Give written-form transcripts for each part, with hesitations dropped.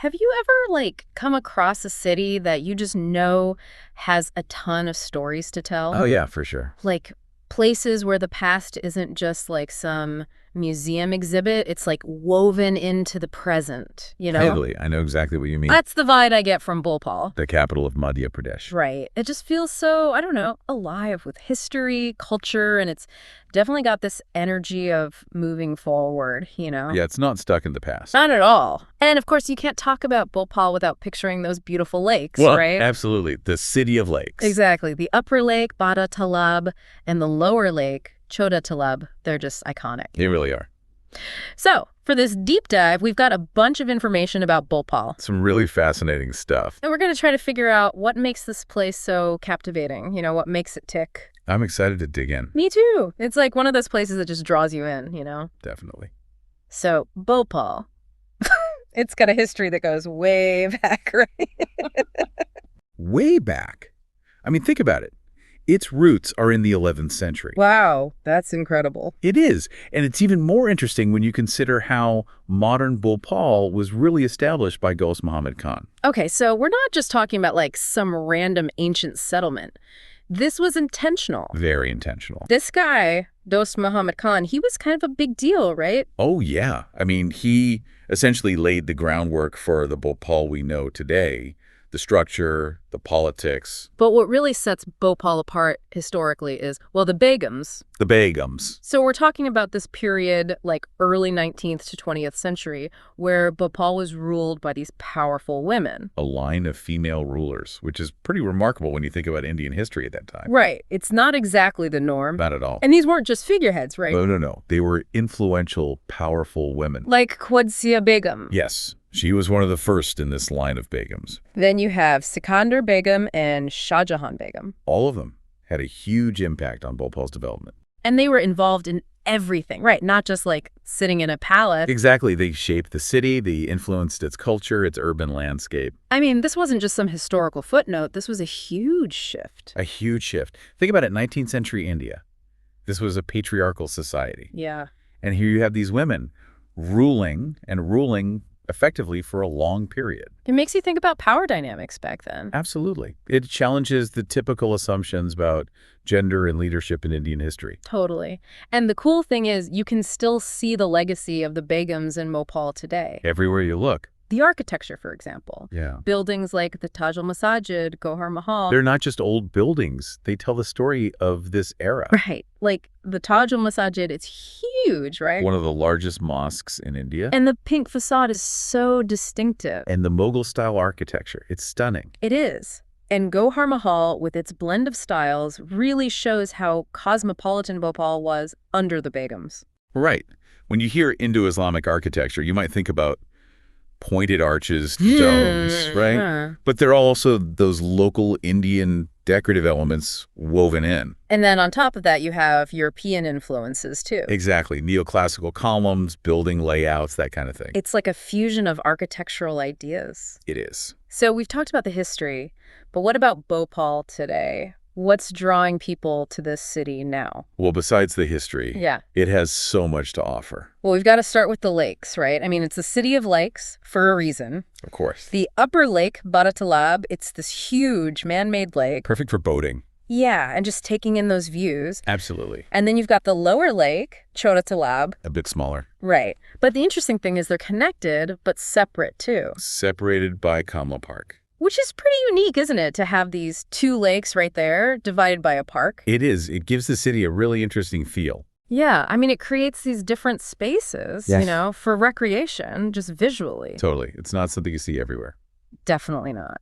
Have you ever, like, come across a city that you just know has a ton of stories to tell? Oh, yeah, for sure. Like, places where the past isn't just, like, some museum exhibit, it's, like, woven into the present, you know? Totally. I know exactly what you mean. That's the vibe I get from Bhopal. The capital of Madhya Pradesh. Right. It just feels so, I don't know, alive with history, culture, and it's definitely got this energy of moving forward, you know? Yeah, it's not stuck in the past. Not at all. And of course, you can't talk about Bhopal without picturing those beautiful lakes, Well, right? absolutely. The city of lakes. Exactly. The upper lake, Bada Talab, and the lower lake, Chota Talab, they're just iconic. They really are. So, for this deep dive, we've got a bunch of information about Bhopal. Some really fascinating stuff. And we're going to try to figure out what makes this place so captivating, you know, what makes it tick. I'm excited to dig in. Me too. It's like one of those places that just draws you in, you know? Definitely. So, Bhopal. It's got a history that goes way back, right? Way back. I mean, think about it. Its roots are in the 11th century. Wow, that's incredible. It is. And it's even more interesting when you consider how modern Bhopal was really established by Ghaus Muhammad Khan. Okay, so we're not just talking about like some random ancient settlement. This was intentional. Very intentional. This guy, Dost Muhammad Khan, he was kind of a big deal, right? Oh, yeah. I mean, he essentially laid the groundwork for the Bhopal we know today. The structure, the politics. But what really sets Bhopal apart historically is, well, the Begums. The Begums. So we're talking about this period, like early 19th to 20th century, where Bhopal was ruled by these powerful women. A line of female rulers, which is pretty remarkable when you think about Indian history at that time. Right. It's not exactly the norm. Not at all. And these weren't just figureheads, right? No. They were influential, powerful women. Like Qudsiya Begum. Yes. She was one of the first in this line of Begums. Then you have Sikandar Begum and Shah Jahan Begum. All of them had a huge impact on Bhopal's development. And they were involved in everything, right? Not just like sitting in a palace. Exactly. They shaped the city, they influenced its culture, its urban landscape. I mean, this wasn't just some historical footnote. This was a huge shift. A huge shift. Think about it, 19th century India. This was a patriarchal society. Yeah. And here you have these women ruling effectively for a long period. It makes you think about power dynamics back then. Absolutely. It challenges the typical assumptions about gender and leadership in Indian history. Totally. And the cool thing is you can still see the legacy of the Begums in Bhopal today. Everywhere you look. The architecture, for example. Yeah. Buildings like the Taj-ul-Masajid, Gohar Mahal. They're not just old buildings. They tell the story of this era. Right. Like the Taj-ul-Masajid, it's huge, right? One of the largest mosques in India. And the pink facade is so distinctive. And the Mughal-style architecture. It's stunning. It is. And Gohar Mahal, with its blend of styles, really shows how cosmopolitan Bhopal was under the Begums. Right. When you hear Indo-Islamic architecture, you might think about pointed arches, domes, right? Yeah. But there are also those local Indian decorative elements woven in. And then on top of that, you have European influences, too. Exactly. Neoclassical columns, building layouts, that kind of thing. It's like a fusion of architectural ideas. It is. So we've talked about the history, but what about Bhopal today? What's drawing people to this city now? Well, besides the history, Yeah. it has so much to offer. Well, we've got to start with the lakes, right? I mean, it's a city of lakes for a reason. Of course. The upper lake, Bada Talab, it's this huge man-made lake. Perfect for boating. Yeah, and just taking in those views. Absolutely. And then you've got the lower lake, Chota Talab. A bit smaller. Right. But the interesting thing is they're connected, but separate, too. Separated by Kamla Park. Which is pretty unique, isn't it, to have these two lakes right there divided by a park? It is. It gives the city a really interesting feel. Yeah, I mean, it creates these different spaces, Yes. you know, for recreation, just visually. Totally. It's not something you see everywhere. Definitely not.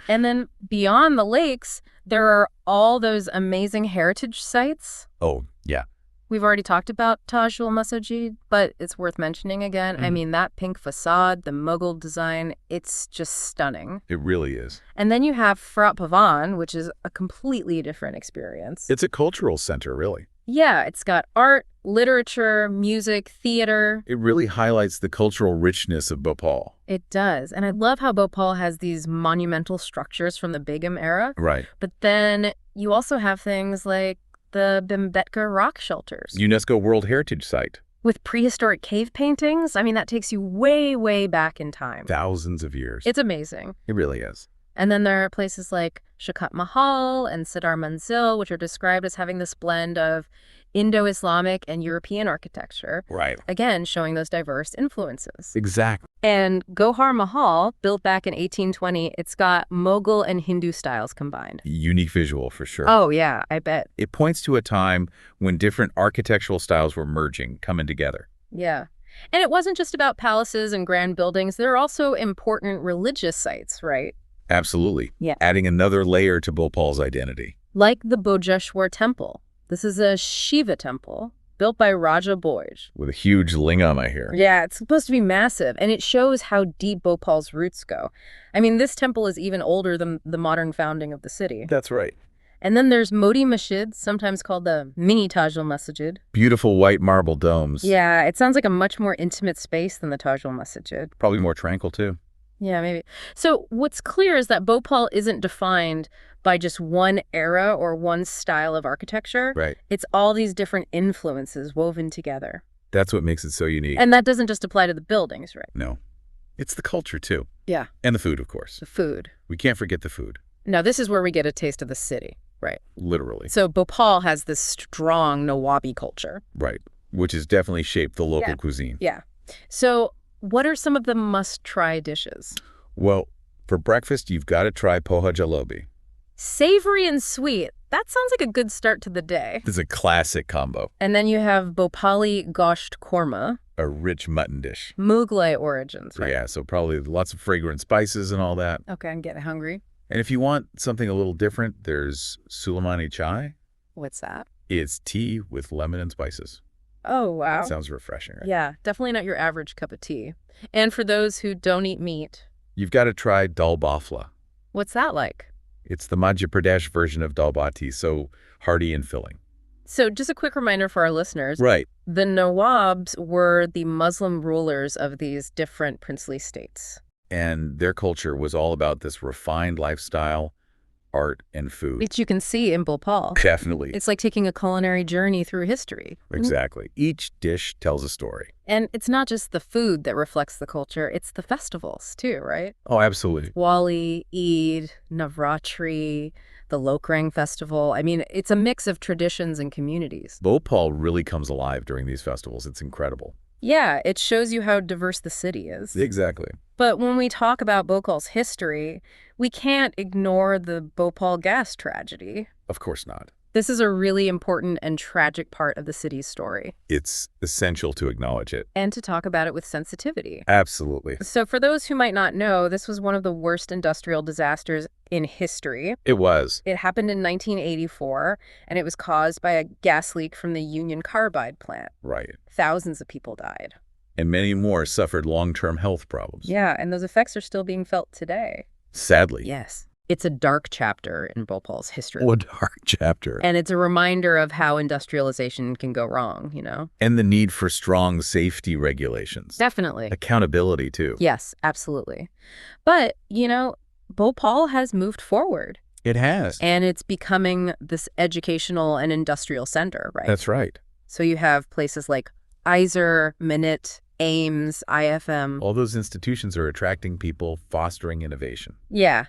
And then beyond the lakes, there are all those amazing heritage sites. Oh, yeah. We've already talked about Taj-ul-Masajid, but it's worth mentioning again. I mean, that pink facade, the Mughal design, it's just stunning. It really is. And then you have Pharat Bhavan, which is a completely different experience. It's a cultural center, really. Yeah, it's got art, literature, music, theater. It really highlights the cultural richness of Bhopal. It does. And I love how Bhopal has these monumental structures from the Begum era. Right. But then you also have things like the Bhimbetka rock shelters, UNESCO World Heritage Site. With prehistoric cave paintings, I mean, that takes you way, way back in time. Thousands of years. It's amazing. It really is. And then there are places like Shaukat Mahal and Sidar Manzil, which are described as having this blend of Indo-Islamic and European architecture. Right. Again, showing those diverse influences. Exactly. And Gohar Mahal, built back in 1820, it's got Mughal and Hindu styles combined. Unique visual for sure. Oh, yeah, I bet. It points to a time when different architectural styles were merging, coming together. Yeah. And it wasn't just about palaces and grand buildings. There are also important religious sites, right? Absolutely. Yeah. Adding another layer to Bhopal's identity. Like the Bhojeshwar Temple. This is a Shiva temple built by Raja Bhoj. With a huge lingam, I hear. Yeah, it's supposed to be massive, and it shows how deep Bhopal's roots go. I mean, this temple is even older than the modern founding of the city. That's right. And then there's Moti Masjid, sometimes called the mini Taj-ul-Masajid. Beautiful white marble domes. Yeah, it sounds like a much more intimate space than the Taj-ul-Masajid. Probably more tranquil, too. Yeah, maybe. So what's clear is that Bhopal isn't defined by just one era or one style of architecture. Right. It's all these different influences woven together. That's what makes it so unique. And that doesn't just apply to the buildings, right? No. It's the culture, too. Yeah. And the food, of course. The food. We can't forget the food. Now, this is where we get a taste of the city, right? Literally. So Bhopal has this strong Nawabi culture. Right. Which has definitely shaped the local Yeah. cuisine. Yeah. So what are some of the must-try dishes? Well, for breakfast, you've got to try Poha-Jalebi. Savory and sweet. That sounds like a good start to the day. This is a classic combo. And then you have Bhopali Gosht Korma, A rich mutton dish. Mughlai origins, right? Yeah, so probably lots of fragrant spices and all that. Okay, I'm getting hungry. And if you want something a little different, there's Suleimani chai. What's that? It's tea with lemon and spices. Oh, wow. Sounds refreshing, right? Yeah, definitely not your average cup of tea. And for those who don't eat meat, You've got to try dal bafla. what's that like? It's the Madhya Pradesh version of dal bati, so hearty and filling. So just a quick reminder for our listeners. Right. The Nawabs were the Muslim rulers of these different princely states. And their culture was all about this refined lifestyle, art, and food. Which you can see in Bhopal. Definitely. It's like taking a culinary journey through history. Exactly. Each dish tells a story. And it's not just the food that reflects the culture, it's the festivals too, right? Oh, absolutely. Wali, Eid, Navratri, the Lokrang Festival. I mean, it's a mix of traditions and communities. Bhopal really comes alive during these festivals. It's incredible. Yeah, it shows you how diverse the city is. Exactly. But when we talk about Bhopal's history, we can't ignore the Bhopal gas tragedy. Of course not. This is a really important and tragic part of the city's story, It's essential to acknowledge it. and to talk about it with sensitivity. Absolutely. So for those who might not know, this was one of the worst industrial disasters in history. It was. It happened in 1984, and it was caused by a gas leak from the Union Carbide plant. Right. Thousands of people died. And many more suffered long-term health problems. Yeah, and those effects are still being felt today. Sadly. Yes. It's a dark chapter in Bhopal's history. What a dark chapter. And it's a reminder of how industrialization can go wrong, you know? And the need for strong safety regulations. Definitely. Accountability, too. Yes, absolutely. But, you know, Bhopal has moved forward, It has. and it's becoming this educational and industrial center, right? That's right. So you have places like ISER, Minute, Ames, IFM. All those institutions are attracting people, fostering innovation. Yeah.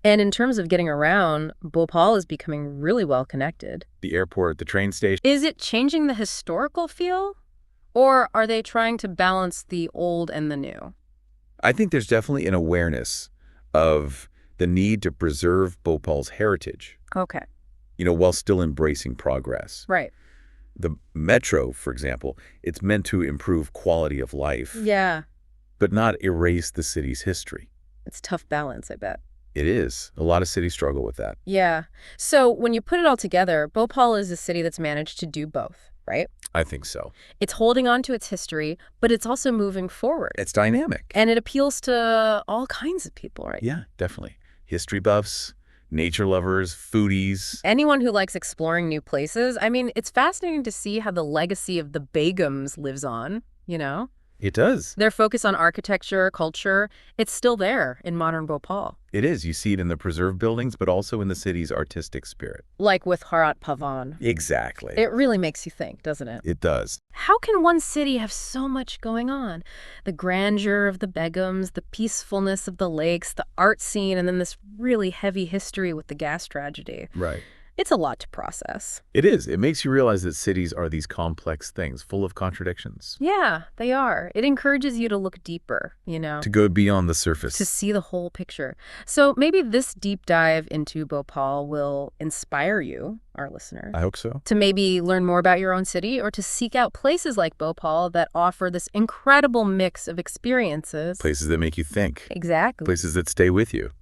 And in terms of getting around, Bhopal is becoming really well connected. The airport, the train station. Is it changing the historical feel? Or are they trying to balance the old and the new? I think there's definitely an awareness of the need to preserve Bhopal's heritage, Okay. while still embracing progress. Right. The metro, for example, it's meant to improve quality of life, Yeah. but not erase the city's history. It's a tough balance, I bet. It is. A lot of cities struggle with that. Yeah. So when you put it all together, Bhopal is a city that's managed to do both, right? I think so. It's holding on to its history, but it's also moving forward. It's dynamic. And it appeals to all kinds of people, right? Yeah, definitely. History buffs, nature lovers, foodies. Anyone who likes exploring new places. I mean, it's fascinating to see how the legacy of the Begums lives on, you know? It does. Their focus on architecture, culture, it's still there in modern Bhopal. It is. You see it in the preserved buildings, but also in the city's artistic spirit. Like with Harat Pavan. Exactly. It really makes you think, doesn't it? It does. How can one city have so much going on? The grandeur of the Begums, the peacefulness of the lakes, the art scene, and then this really heavy history with the gas tragedy. Right. It's a lot to process. It is. It makes you realize that cities are these complex things, full of contradictions. Yeah, they are. It encourages you to look deeper, To go beyond the surface. to see the whole picture. So maybe this deep dive into Bhopal will inspire you, our listener, I hope so. to maybe learn more about your own city or to seek out places like Bhopal that offer this incredible mix of experiences. Places that make you think. Exactly. Places that stay with you.